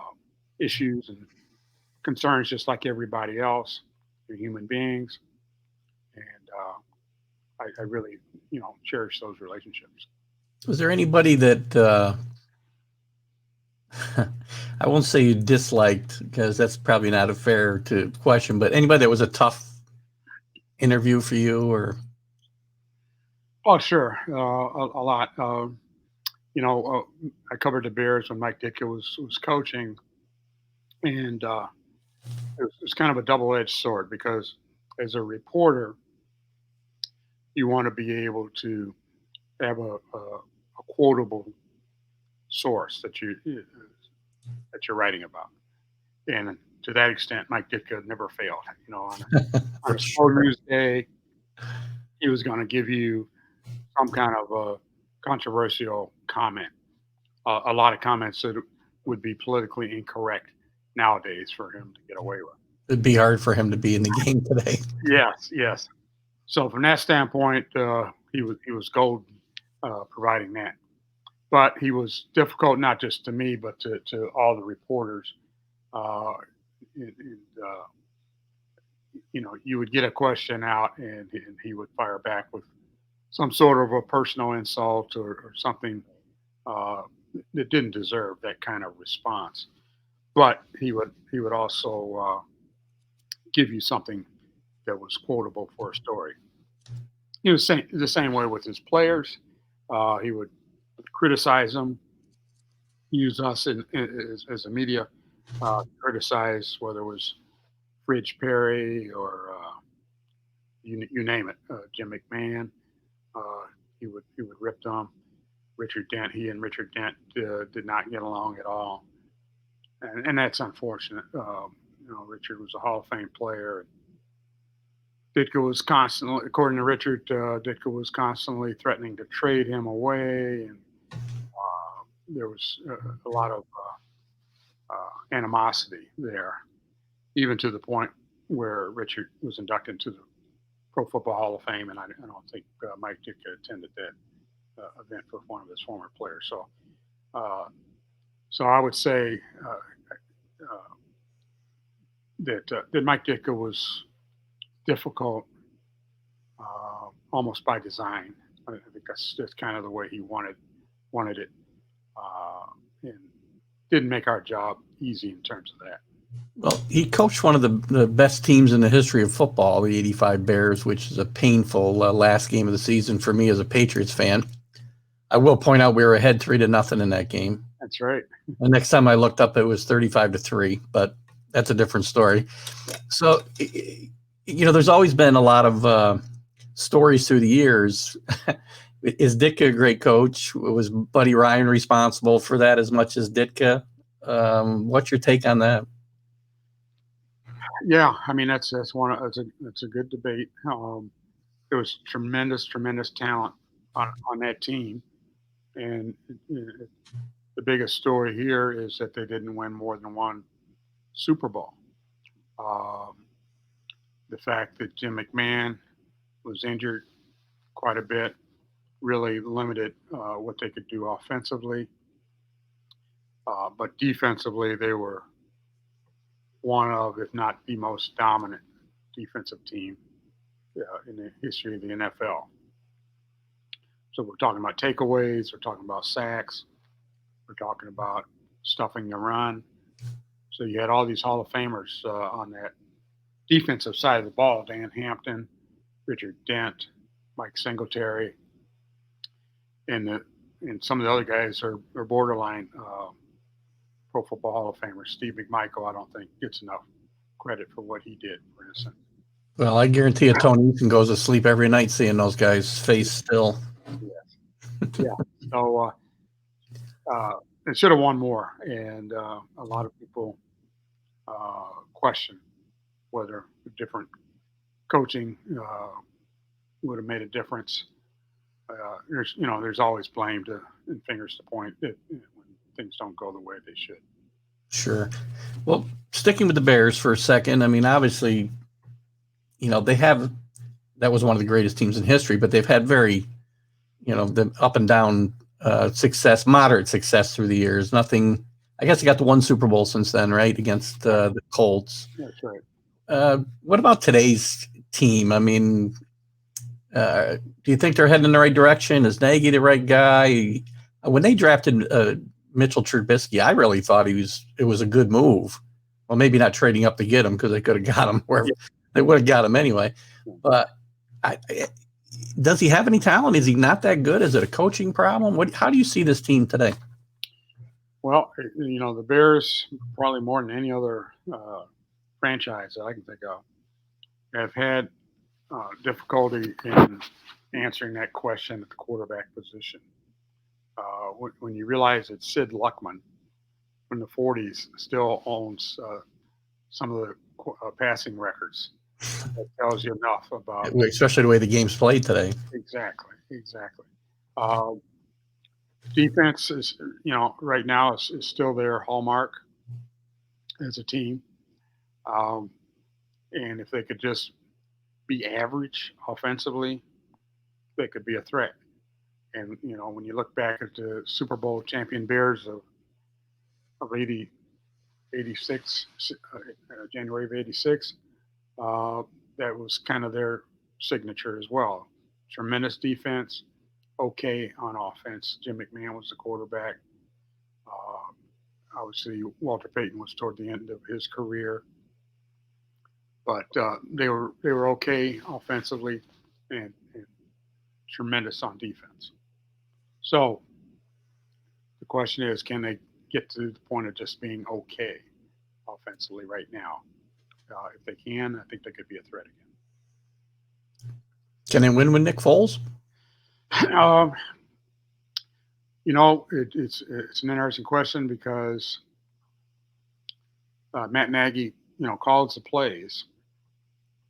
issues and concerns just like everybody else. They're human beings, and I really cherish those relationships. Was there anybody that I won't say you disliked because that's probably not a fair to question, but anybody that was a tough interview for you or Oh, sure, a lot. I covered the Bears when Mike Ditka was coaching, and it was kind of a double edged sword because as a reporter, you want to be able to have a quotable source that you that you're writing about. And to that extent, Mike Ditka never failed. On For a slow sure. news day, he was going to give you some kind of a controversial comment. A lot of comments that would be politically incorrect nowadays for him to get away with. It'd be hard for him to be in the game today. Yes, yes. So from that standpoint, he was gold providing that. But he was difficult not just to me, but to all the reporters. Uh, and you would get a question out, and he would fire back with some sort of a personal insult or something uh, that didn't deserve that kind of response. But he would also give you something that was quotable for a story. He was the same way with his players. He would criticize them, use us as a media, criticize whether it was Fridge Perry or you name it, Jim McMahon. He would rip them. Richard Dent, he and Richard Dent did not get along at all, and that's unfortunate. Richard was a Hall of Fame player. Ditka was constantly, according to Richard, Ditka was constantly threatening to trade him away, and there was a lot of animosity there, even to the point where Richard was inducted into the Pro Football Hall of Fame, and I don't think Mike Ditka attended that event for one of his former players. So I would say that Mike Ditka was difficult, almost by design. I think that's kind of the way he wanted it, and didn't make our job easy in terms of that. Well, he coached one of the best teams in the history of football, the '85 Bears, which is a painful last game of the season for me as a Patriots fan. I will point out we were ahead 3-0 in that game. That's right. The next time I looked up, it was 35-3, but that's a different story. So, there's always been a lot of stories through the years. Is Ditka a great coach? Was Buddy Ryan responsible for that as much as Ditka? What's your take on that? Yeah, I mean that's that's a good debate. There was tremendous talent on that team, and the biggest story here is that they didn't win more than one Super Bowl. Um, the fact that Jim McMahon was injured quite a bit really limited what they could do offensively, but defensively they were one of, if not the most dominant defensive team in the history of the NFL. So we're talking about takeaways, we're talking about sacks, we're talking about stuffing the run. So you had all these Hall of Famers on that defensive side of the ball: Dan Hampton, Richard Dent, Mike Singletary, and some of the other guys are borderline Pro Football Hall of Famers. Steve McMichael, I don't think gets enough credit for what he did, for instance. Well, I guarantee you Tony Eason goes to sleep every night seeing those guys' face still. Yes. Yeah. So it should have won more, and a lot of people question whether different coaching would have made a difference. There's always blame and fingers to point when things don't go the way they should. Sure. Well, sticking with the Bears for a second, I mean, obviously, that was one of the greatest teams in history, but they've had very, the up and down success, moderate success through the years. Nothing. I guess they got the one Super Bowl since then, right, against the Colts. That's right. What about today's team? I mean, do you think they're heading in the right direction? Is Nagy the right guy? When they drafted Mitchell Trubisky, I really thought it was a good move. Well, maybe not trading up to get him, because they could have got him wherever they would have got him anyway. But does he have any talent? Is he not that good? Is it a coaching problem? How do you see this team today? Well, the Bears, probably more than any other franchise that I can think of, have had difficulty in answering that question at the quarterback position. When you realize that Sid Luckman from the 40s still owns some of the passing records. That tells you enough about Especially the way the game's played today. exactly. Defense is, right now is still their hallmark as a team. Um, and if they could just be average offensively, they could be a threat. And, when you look back at the Super Bowl champion Bears of 86, January of 86, that was kind of their signature as well. Tremendous defense, okay on offense. Jim McMahon was the quarterback. Uh, Obviously, Walter Payton was toward the end of his career, but they were okay offensively and tremendous on defense. So the question is, can they get to the point of just being okay offensively right now? If they can, I think they could be a threat again. Can they win with Nick Foles? It's an interesting question because Matt Nagy, called the plays,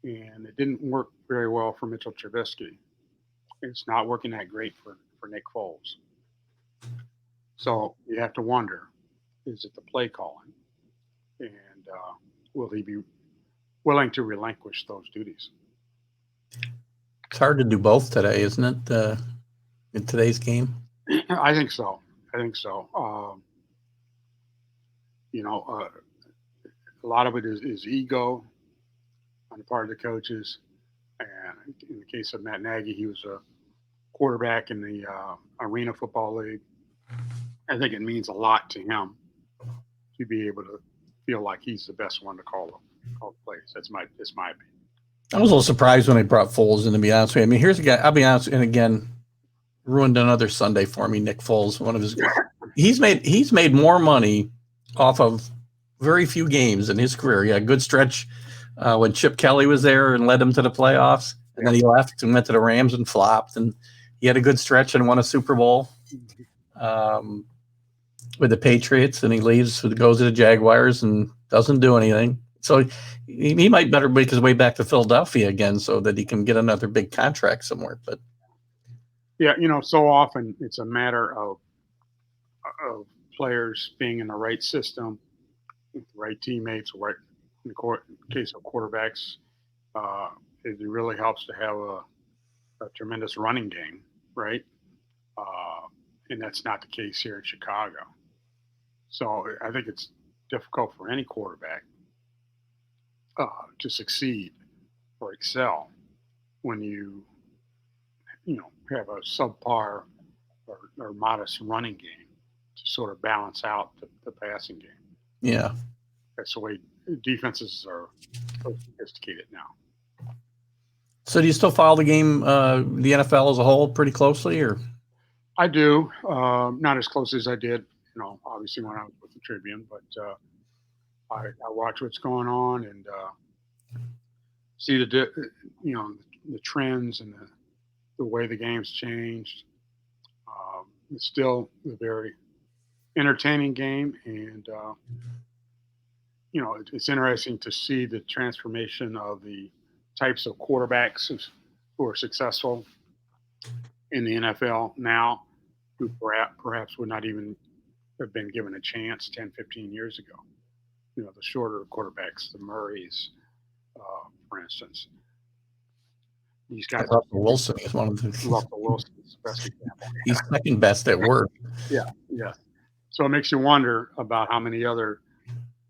and it didn't work very well for Mitchell Trubisky. It's not working that great for Nick Foles. So you have to wonder, is it the play calling? And will he be willing to relinquish those duties? It's hard to do both today, isn't it, in today's game? I think so. A lot of it is ego on the part of the coaches. And in the case of Matt Nagy, he was a quarterback in the Arena Football League. I think it means a lot to him to be able to feel like he's the best one to call the plays. That's my opinion. I was a little surprised when they brought Foles in, to be honest with you. I mean, here's a guy, I'll be honest, and again, ruined another Sunday for me, Nick Foles. He's made more money off of very few games in his career. He had a good stretch when Chip Kelly was there and led them to the playoffs, and then he left and went to the Rams and flopped, and he had a good stretch and won a Super Bowl with the Patriots, and he leaves, goes to the Jaguars and doesn't do anything. So he might better make his way back to Philadelphia again so that he can get another big contract somewhere. But yeah, so often it's a matter of players being in the right system, with the right teammates, right. In the case of quarterbacks, it really helps to have a tremendous running game, right? And that's not the case here in Chicago. So I think it's difficult for any quarterback to succeed or excel when you have a subpar or modest running game to sort of balance out the passing game. Yeah. That's the way defenses are so sophisticated now. So do you still follow the game, the NFL as a whole, pretty closely, or? I do, not as closely as I did, obviously when I was with the Tribune, but I watch what's going on and see the trends and the way the game's changed. It's still a very entertaining game, and it's interesting to see the transformation of the types of quarterbacks who are successful in the NFL now, who perhaps would not even have been given a chance 10, 15 years ago. The shorter quarterbacks, the Murrays, for instance. These guys. Russell Wilson is one of the. Russell Wilson is the best example. He's second best at work. Yeah. So it makes you wonder about how many other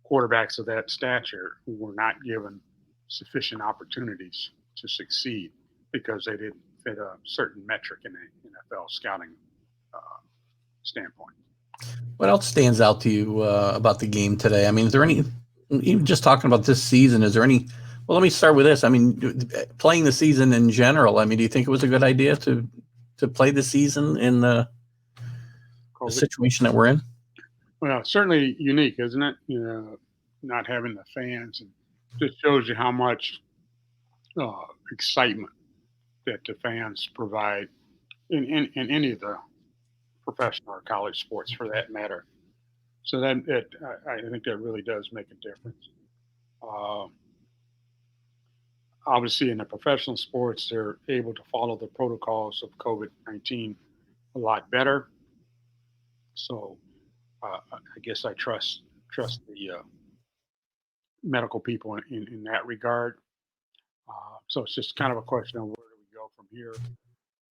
quarterbacks of that stature who were not given sufficient opportunities to succeed because they didn't fit a certain metric in the NFL scouting standpoint. What else stands out to you about the game today? I mean, is there any, even just talking about this season, is there any, well, let me start with this. I mean, playing the season in general, I mean, do you think it was a good idea to play the season in the situation that we're in? Well, certainly unique, isn't it? Not having the fans, and just shows you how much excitement that the fans provide in any of the professional or college sports, for that matter. So then I think that really does make a difference. Uh, Obviously, in the professional sports, they're able to follow the protocols of COVID-19 a lot better. So I guess I trust the medical people in that regard. So it's just kind of a question of where do we go from here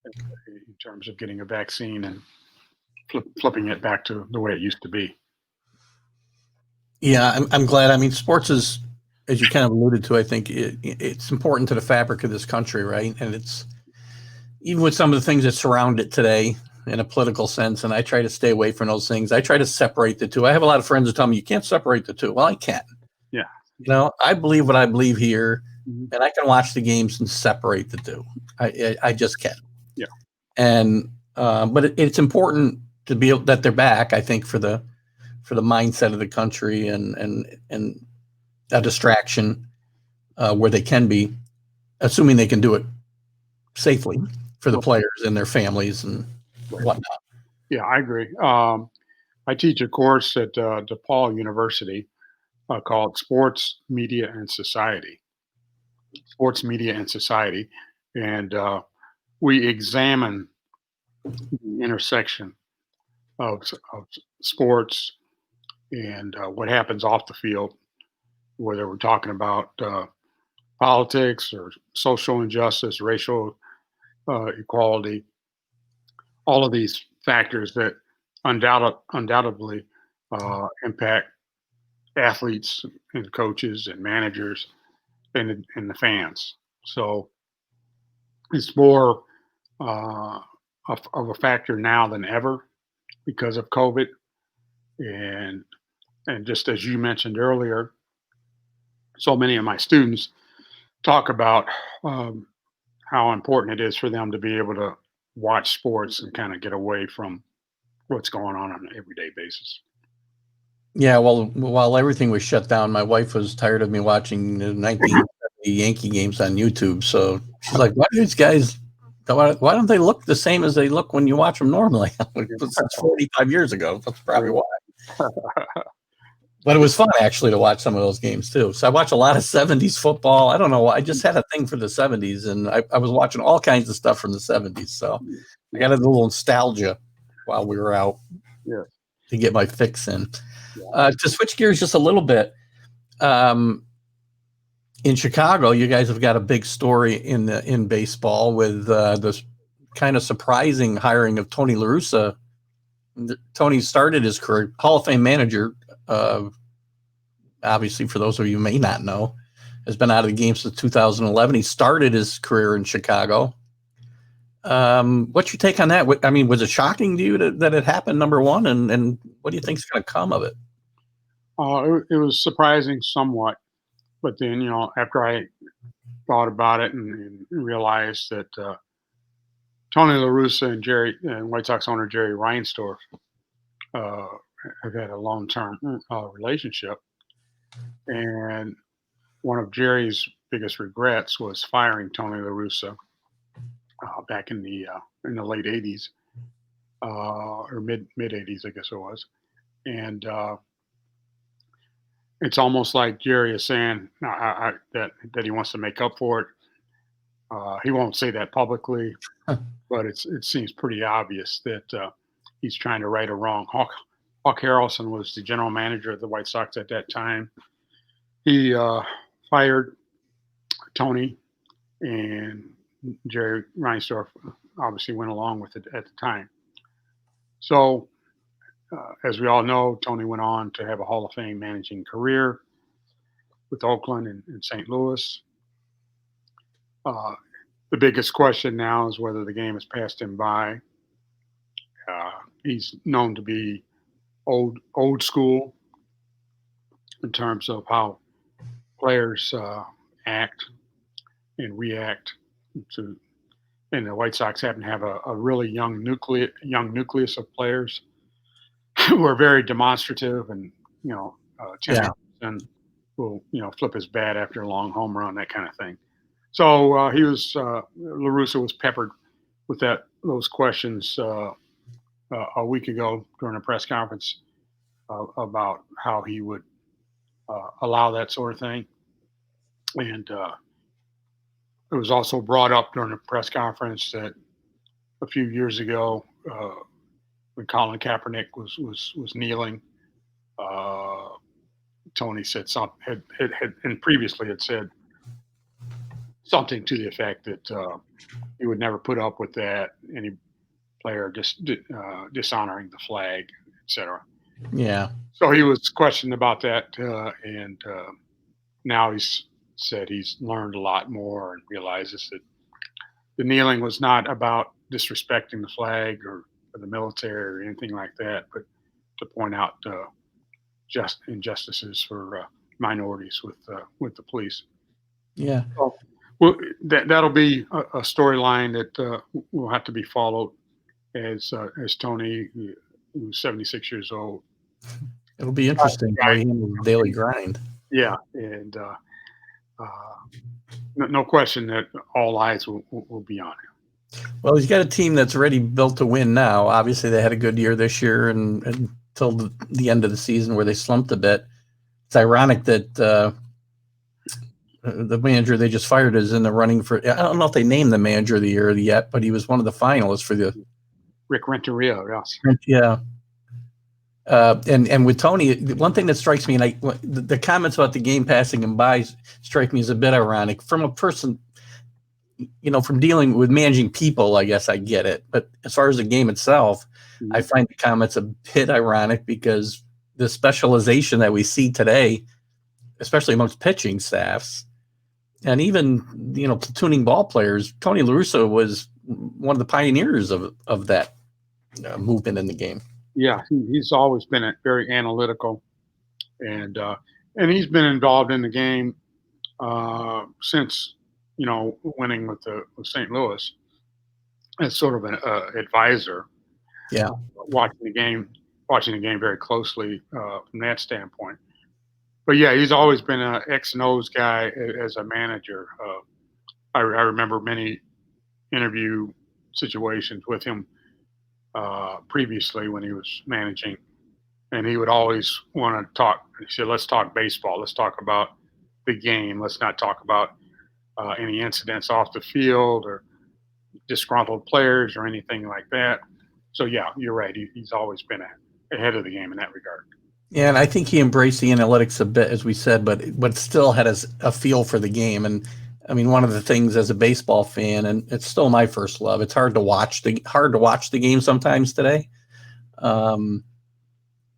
in terms of getting a vaccine and flipping it back to the way it used to be. Yeah, I'm glad. I mean, sports is, as you kind of alluded to, I think it's important to the fabric of this country, right? And it's even with some of the things that surround it today in a political sense. And I try to stay away from those things. I try to separate the two. I have a lot of friends who tell me you can't separate the two. Well, I can. Yeah. I believe what I believe here, Mhm. and I can watch the games and separate the two. I just can. Yeah. And but it's important to be that they're back. I think for the mindset of the country and a distraction where they can be, assuming they can do it safely for the players and their families and whatnot. Yeah, I agree. I teach a course at DePaul University called Sports, Media, and Society. Sports, Media, and Society. And we examine the intersection of sports and what happens off the field, whether we're talking about politics or social injustice, racial equality, all of these factors that undoubtedly impact athletes and coaches and managers and the fans. So it's more of a factor now than ever because of COVID. And just as you mentioned earlier, so many of my students talk about um, how important it is for them to be able to watch sports and kind of get away from what's going on an everyday basis. Yeah, well, while everything was shut down, my wife was tired of me watching the 1970 Yankee games on YouTube. So she's like, "Why do these guys? Why don't they look the same as they look when you watch them normally?" That's 45 years ago. That's probably why. But it was fun actually to watch some of those games too. So I watch a lot of 70s football. I don't know. I just had a thing for the 70s, and I was watching all kinds of stuff from the 70s. So I got a little nostalgia while we were out Yeah. to get my fix in. To switch gears just a little bit, in Chicago, you guys have got a big story in baseball with this kind of surprising hiring of Tony La Russa. Tony started his career Hall of Fame manager. Obviously, for those of you who may not know, has been out of the game since 2011. He started his career in Chicago. What's your take on that? I mean, was it shocking to you that it happened, number one? And what do you think is going to come of it? It was surprising somewhat, but then after I thought about it and realized that Tony La Russa and White Sox owner Jerry Reinsdorf uh, have had a long-term relationship, and one of Jerry's biggest regrets was firing Tony La Russa back in the late '80s or mid '80s, I guess it was, and it's almost like Jerry is saying that he wants to make up for it. He won't say that publicly, but it seems pretty obvious that he's trying to right a wrong. Hawk Harrelson was the general manager of the White Sox at that time. He fired Tony, and Jerry Reinsdorf obviously went along with it at the time. So, as we all know, Tony went on to have a Hall of Fame managing career with Oakland and St. Louis. The biggest question now is whether the game has passed him by. He's known to be old school in terms of how players act and react to. And the White Sox happen to have a really young nucleus of players who are very demonstrative, and Tim Anderson will flip his bat after a long home run, that kind of thing. So La Russa was peppered with those questions a week ago during a press conference about how he would allow that sort of thing. And it was also brought up during a press conference that a few years ago, when Colin Kaepernick was kneeling, uh, Tony said something and previously had said something to the effect that he would never put up with that, any player dishonoring the flag, etc. Yeah. So he was questioned about that, and now he's said he's learned a lot more and realizes that the kneeling was not about disrespecting the flag or the military or anything like that, but to point out just injustices for minorities with the police. Yeah. So, well, that'll be a storyline that will have to be followed as Tony, who's 76 years old. It'll be interesting how he handles the daily grind. Yeah, and no question that all eyes will be on him. Well, he's got a team that's already built to win now. Obviously, they had a good year this year and until the end of the season where they slumped a bit. It's ironic that the manager they just fired is in the running for. I don't know if they named the manager of the year yet, but he was one of the finalists for the Rick Renteria. Yes. Yeah. And with Tony, one thing that strikes me, and the comments about the game passing him by strike me as a bit ironic from a person, from dealing with managing people. I guess I get it, but as far as the game itself, I find the comments a bit ironic because the specialization that we see today, especially amongst pitching staffs, and even platooning ball players, Tony La Russa was one of the pioneers of that movement in the game. Yeah, he's always been very analytical, and he's been involved in the game since winning with St. Louis as sort of an advisor. Yeah, watching the game very closely from that standpoint. But yeah, he's always been an X and O's guy as a manager. I remember many interview situations with him previously when he was managing, and he would always want to talk. He said, "Let's talk baseball. Let's talk about the game. Let's not talk about any incidents off the field or disgruntled players or anything like that." So yeah, you're right. He's always been ahead of the game in that regard. Yeah, and I think he embraced the analytics a bit, as we said, but still had a feel for the game. And I mean, one of the things as a baseball fan, and it's still my first love. It's hard to watch the game sometimes today. But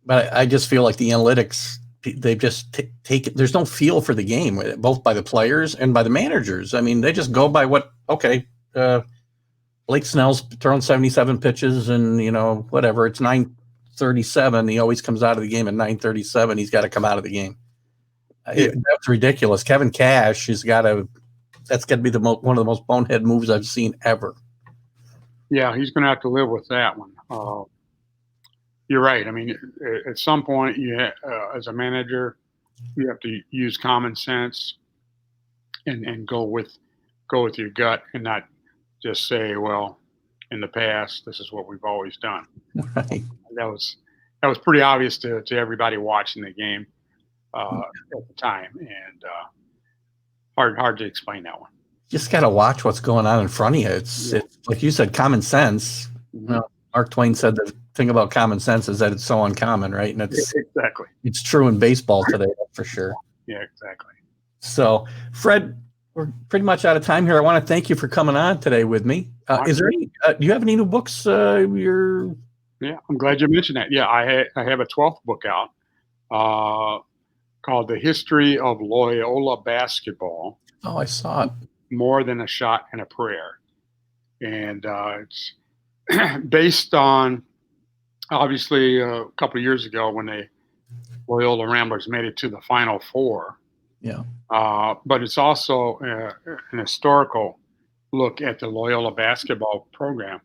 I just feel like the analytics, they've just taken. There's no feel for the game, both by the players and by the managers. I mean, they just go by Blake Snell's thrown 77 pitches, and whatever. It's 9:37. He always comes out of the game at 9:37. He's got to come out of the game. That's ridiculous. Kevin Cash has got to. That's got to be one of the most bonehead moves I've seen ever. Yeah, he's going to have to live with that one. You're right. I mean, at some point, as a manager, you have to use common sense and go with your gut and not just say, "Well, in the past, this is what we've always done." Right. That was pretty obvious to everybody watching the game at the time, and hard to explain that one. Just got to watch what's going on in front of you. It's like you said, common sense. Mm-hmm. Mark Twain said the thing about common sense is that it's so uncommon, right? And exactly. It's true in baseball today, for sure. Yeah, exactly. So, Fred, we're pretty much out of time here. I want to thank you for coming on today with me. Is there any? Do you have any new books? Yeah, I'm glad you mentioned that. Yeah, I have a 12th book out called "The History of Loyola Basketball." Oh, I saw it. More Than a Shot and a Prayer, and it's based on obviously a couple of years ago when the Loyola Ramblers made it to the Final Four. Yeah. But it's also an historical look at the Loyola basketball program.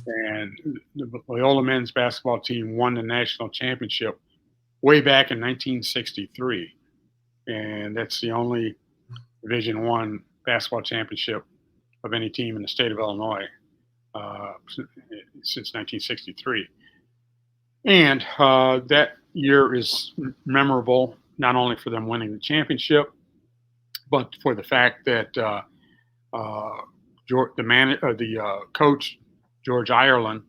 And the Loyola men's basketball team won the national championship way back in 1963. And that's the only Division I basketball championship of any team in the state of Illinois since 1963. And that year is memorable, not only for them winning the championship, but for the fact that the coach, George Ireland,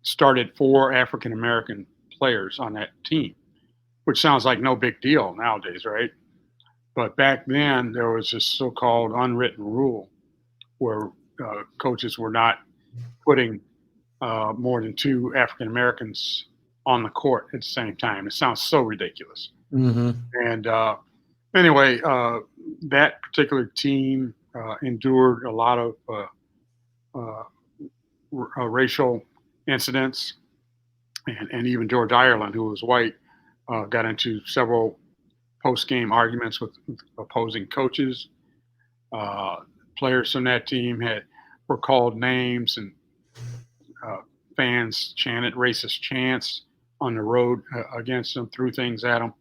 started 4 African American players on that team, which sounds like no big deal nowadays, right? But back then, there was this so-called unwritten rule where coaches were not putting more than 2 African Americans on the court at the same time. It sounds so ridiculous. Mm-hmm. And anyway, that particular team endured a lot of racial incidents, and even George Ireland, who was white, got into several post-game arguments with opposing coaches. Players from that team were called names, and fans chanted racist chants on the road against them, threw things at them.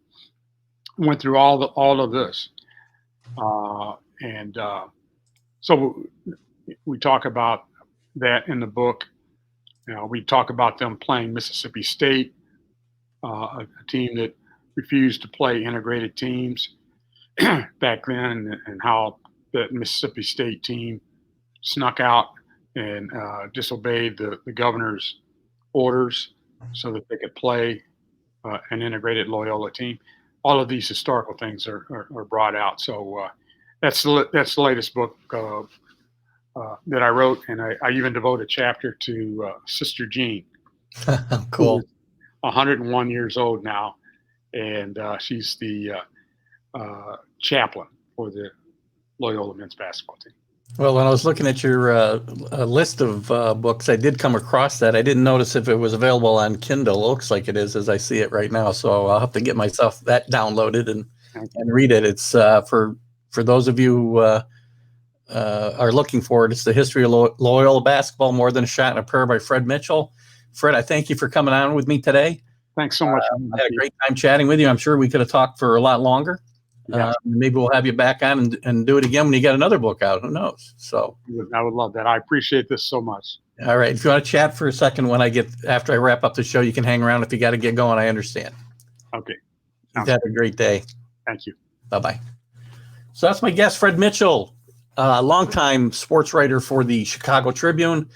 Went through all of this, and so we talk about that in the book. We talk about them playing Mississippi State, a team that refused to play integrated teams back then, and how the Mississippi State team snuck out and disobeyed the governor's orders so that they could play an integrated Loyola team. All of these historical things are brought out. So that's the latest book that I wrote, and I even devote a chapter to Sister Jean. Cool. 101 years old now, and she's the chaplain for the Loyola men's basketball team. Well, when I was looking at your list of books, I did come across that. I didn't notice if it was available on Kindle. It looks like it is as I see it right now. So I'll have to get myself that downloaded and read it. It's for those of you who are looking for it. It's The History of Loyola Basketball, More Than a Shot in a Prayer by Fred Mitchell. Fred, I thank you for coming on with me today. Thanks so much. I had a great time chatting with you. I'm sure we could have talked for a lot longer. Yeah. Maybe we'll have you back on and do it again when you get another book out. Who knows? So I would love that. I appreciate this so much. All right. If you want to chat for a second after I wrap up the show, you can hang around. If you got to get going, I understand. Okay. You've had a great day. Thank you. Bye-bye. So that's my guest, Fred Mitchell, longtime sports writer for the Chicago Tribune.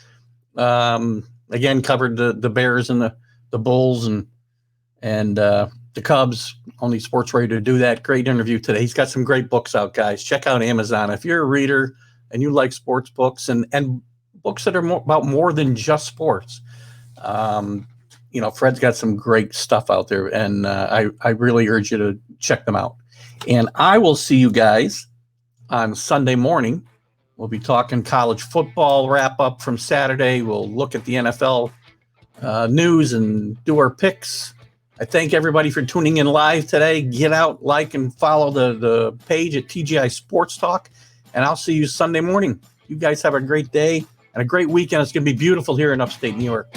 Again, covered the Bears and the Bulls and the Cubs. Only sports writer to do that. Great interview today. He's got some great books out, guys. Check out Amazon. If you're a reader and you like sports books and books that are about more than just sports, Fred's got some great stuff out there, and I really urge you to check them out. And I will see you guys on Sunday morning. We'll be talking college football wrap up from Saturday. We'll look at the NFL news and do our picks. I thank everybody for tuning in live today. Get out, like, and follow the page at TGI Sports Talk, and I'll see you Sunday morning. You guys have a great day and a great weekend. It's going to be beautiful here in upstate New York.